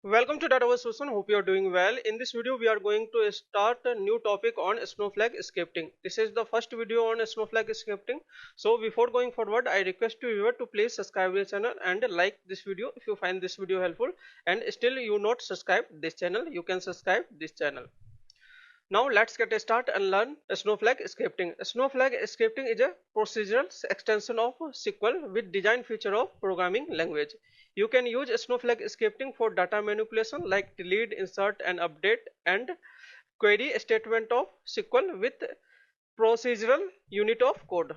Welcome to Database Solution. Hope you are doing well. In this video, we are going to start a new topic on Snowflake scripting. This is the first video on Snowflake scripting. So before going forward, I request you to please subscribe this channel and like this video if you find this video helpful. And still you not subscribe this channel, you can subscribe this channel. Now let's get a start and learn Snowflake scripting. Snowflake scripting is a procedural extension of SQL with design feature of programming language. You can use Snowflake scripting for data manipulation like delete, insert and update and query statement of SQL with procedural unit of code.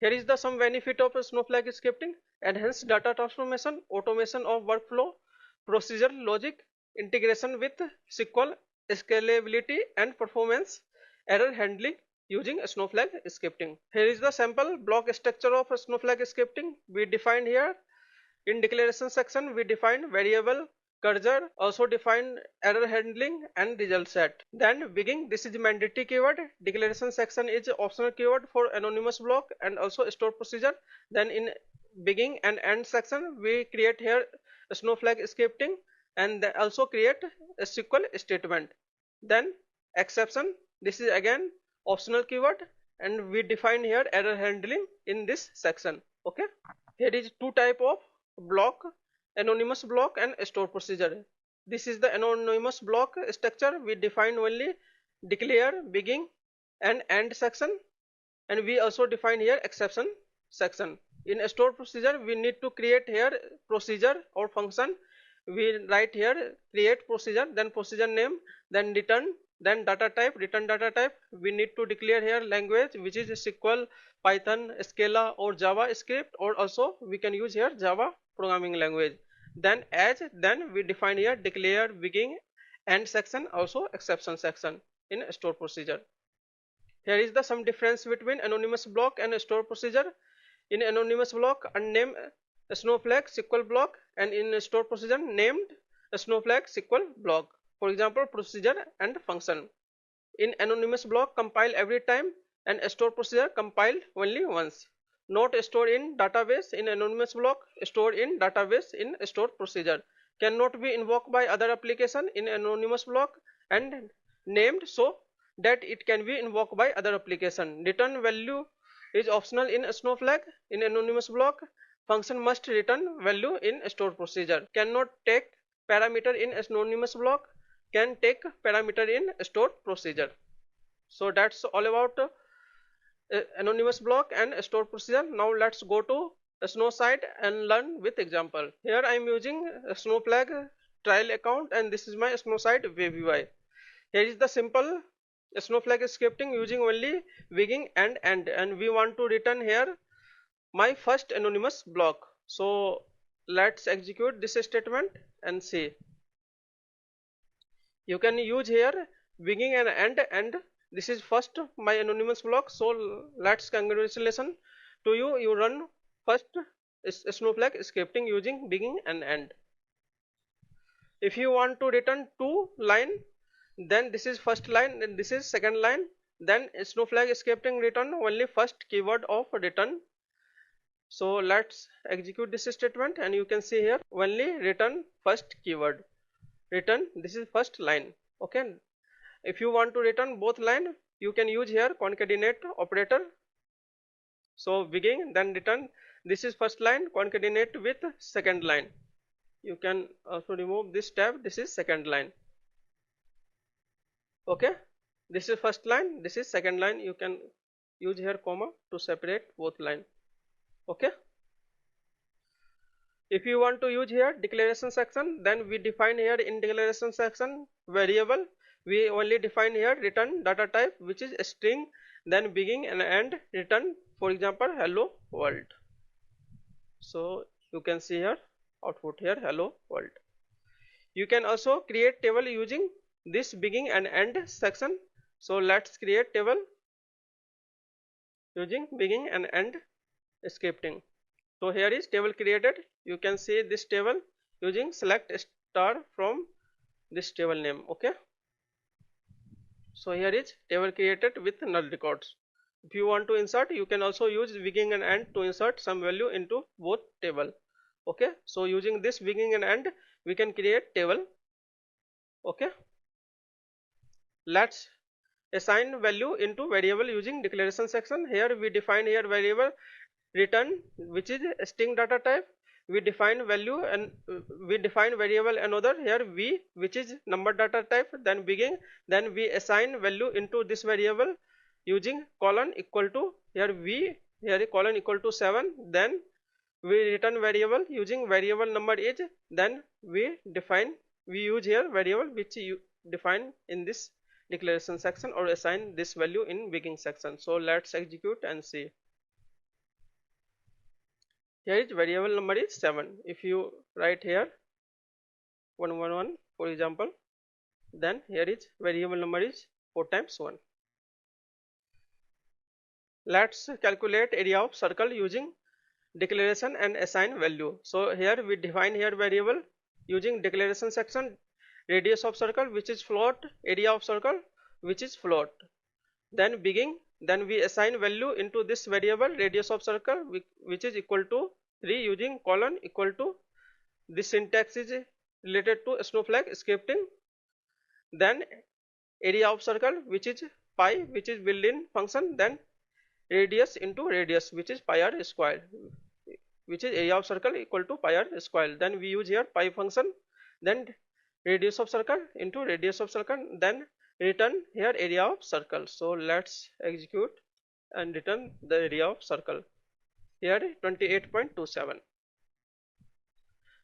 Here is the some benefit of Snowflake scripting: enhanced data transformation, automation of workflow, procedural logic, integration with SQL, scalability and performance, error handling using Snowflake scripting. Here is the sample block structure of Snowflake scripting. We define here in declaration section we define variable cursor, also define error handling and result set. Then begin, this is mandatory keyword. Declaration section is optional keyword for anonymous block and also store procedure. Then in begin and end section we create here a Snowflake scripting and also create a SQL statement. Then exception, this is again optional keyword and we define here error handling in this section. Okay, here is two type of block: anonymous block and store procedure. This is the anonymous block structure. We define only declare, begin and end section, and we also define here exception section. In a store procedure we need to create here procedure or function. We write here create procedure, then procedure name, then return, then data type, return data type. We need to declare here language which is SQL, Python, Scala or JavaScript, or also we can use here Java programming language. Then as, then we define here declare, begin, end section, also exception section in store procedure. Here is the some difference between anonymous block and store procedure. In anonymous block unnamed Snowflake SQL block, and in store procedure named Snowflake SQL block. For example, procedure and function. In anonymous block compile every time and store procedure compiled only once. Not stored in database in anonymous block, stored in database in store procedure. Cannot be invoked by other application in anonymous block and named so that it can be invoked by other application. Return value is optional in Snowflake. In anonymous block, function must return value in store procedure. Cannot take parameter in anonymous block, can take parameter in store procedure. So that's all about anonymous block and store procedure. Now let's go to a Snow site and learn with example. Here I am using a Snowflake trial account and this is my Snow site web UI. Here is the simple Snowflake scripting using only begin and end, and we want to return here my first anonymous block. So let's execute this statement and see. You can use here begin and end, and this is first my anonymous block. So let's congratulations to you, you run first Snowflake scripting using begin and end. If you want to return two line, then this is first line and this is second line. Then Snowflake scripting return only first keyword of return. So let's execute this statement and you can see here only return first keyword. Return, this is first line. Okay, if you want to return both line, you can use here concatenate operator. So begin then return, this is first line, concatenate with second line. You can also remove this tab, this is second line. Okay, this is first line, this is second line. You can use here comma to separate both line. Okay, if you want to use here declaration section, then we define here in declaration section variable. We only define here return data type which is a string, then begin and end return, for example hello world. So you can see here output here hello world. You can also create table using this begin and end section. So let's create table using begin and end scripting. So here is table created. You can see this table using select star from this table name. Okay, so here is table created with null records. If you want to insert, you can also use begin and end to insert some value into both table. Okay, so using this begin and end, we can create table. Okay, let's assign value into variable using declaration section. Here we define here variable return, which is a string data type. We define value and we define variable another here v, which is number data type, then begin, then we assign value into this variable using colon equal to here v, here colon equal to 7, then we return variable using variable number is, then we use here variable which you define in this declaration section or assign this value in begin section. So let's execute and see. Here is variable number is 7. If you write here 111 for example, then here is variable number is 4 times 1. Let's calculate area of circle using declaration and assign value. So here we define here variable using declaration section, radius of circle which is float, area of circle which is float, then begin, then we assign value into this variable radius of circle which is equal to 3 using colon equal to, this syntax is related to Snowflake scripting, then area of circle which is pi, which is built-in function, then radius into radius which is pi r square, which is area of circle equal to pi r square, then we use here pi function, then radius of circle into radius of circle, then return here area of circle. So let's execute and return the area of circle here 28.27.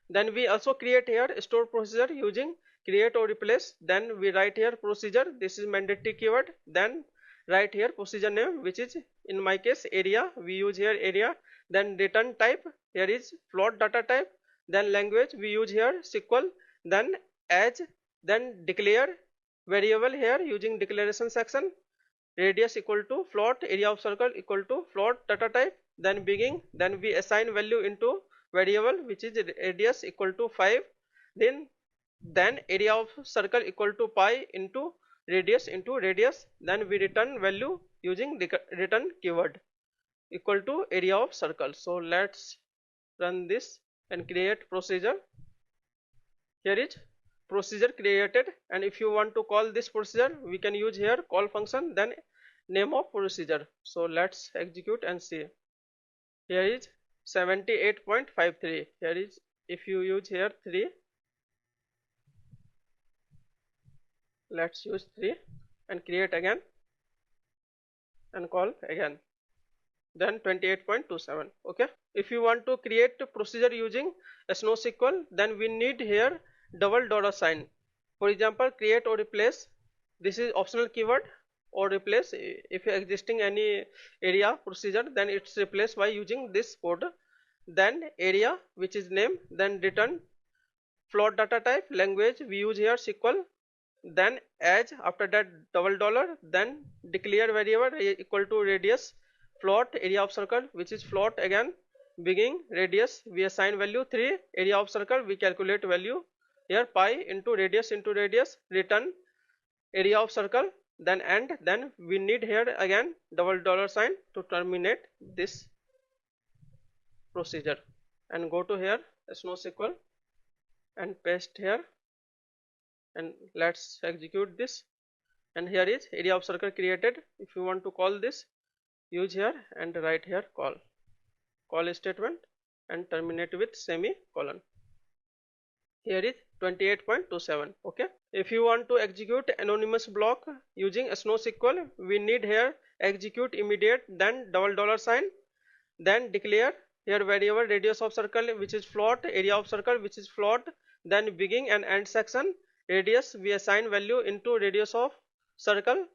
Then we also create here store procedure using create or replace, then we write here procedure, this is mandatory keyword, then write here procedure name which is in my case area, we use here area, then return type here is float data type, then language we use here SQL, then as, then declare variable here using declaration section, radius equal to float, area of circle equal to float data type, then begin, then we assign value into variable which is radius equal to 5, then area of circle equal to pi into radius, then we return value using return keyword equal to area of circle. So let's run this and create procedure. Here is procedure created, and if you want to call this procedure we can use here call function, then name of procedure. So let's execute and see. Here is 78.53. here is, if you use here 3, let's use 3 and create again and call again, then 28.27. okay, if you want to create a procedure using a SnowSQL, then we need here double dollar sign. For example, create or replace, this is optional keyword, or replace if existing any area procedure, then it's replaced by using this code, then area which is name, then return float data type, language we use here SQL, then as, after that double dollar, then declare variable equal to radius float, area of circle which is float again, begin, radius we assign value 3, area of circle we calculate value here pi into radius, return area of circle, then end, then we need here again double dollar sign to terminate this procedure, and go to here SnowSQL and paste here, and let's execute this, and here is area of circle created. If you want to call this, use here and write here call statement and terminate with semicolon. Here is 28.27. okay, if you want to execute anonymous block using a SnowSQL, we need here execute immediate, then double dollar sign, then declare here variable radius of circle which is float, area of circle which is float, then begin and end section, radius we assign value into radius of circle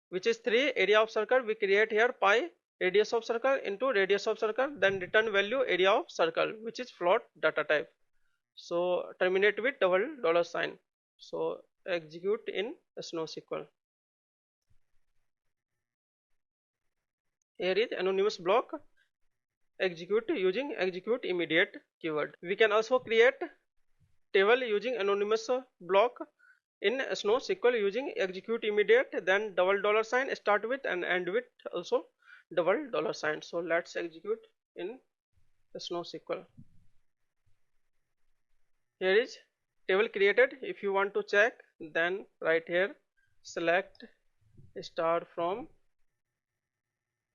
which is 3, area of circle we create here pi, radius of circle into radius of circle, then return value area of circle which is float data type. So terminate with double dollar sign. So execute in SnowSQL. Here is anonymous block, execute using execute immediate keyword. We can also create table using anonymous block in SnowSQL using execute immediate, then double dollar sign start with and end with also double dollar sign. So let's execute in SnowSQL. Here is table created. If you want to check, then right here select star from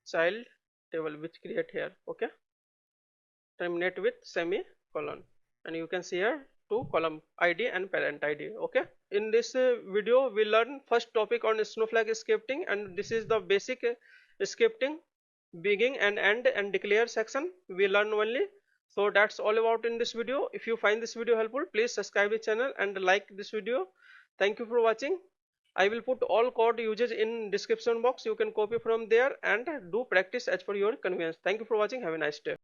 child table which create here. Okay, terminate with semicolon, and you can see here two column id and parent id. Okay, in this video we learn first topic on Snowflake scripting, and this is the basic scripting, begin and end and declare section we learn only. So that's all about in this video. If you find this video helpful, please subscribe the channel and like this video. Thank you for watching. I will put all code uses in description box. You can copy from there and do practice as per your convenience. Thank you for watching. Have a nice day.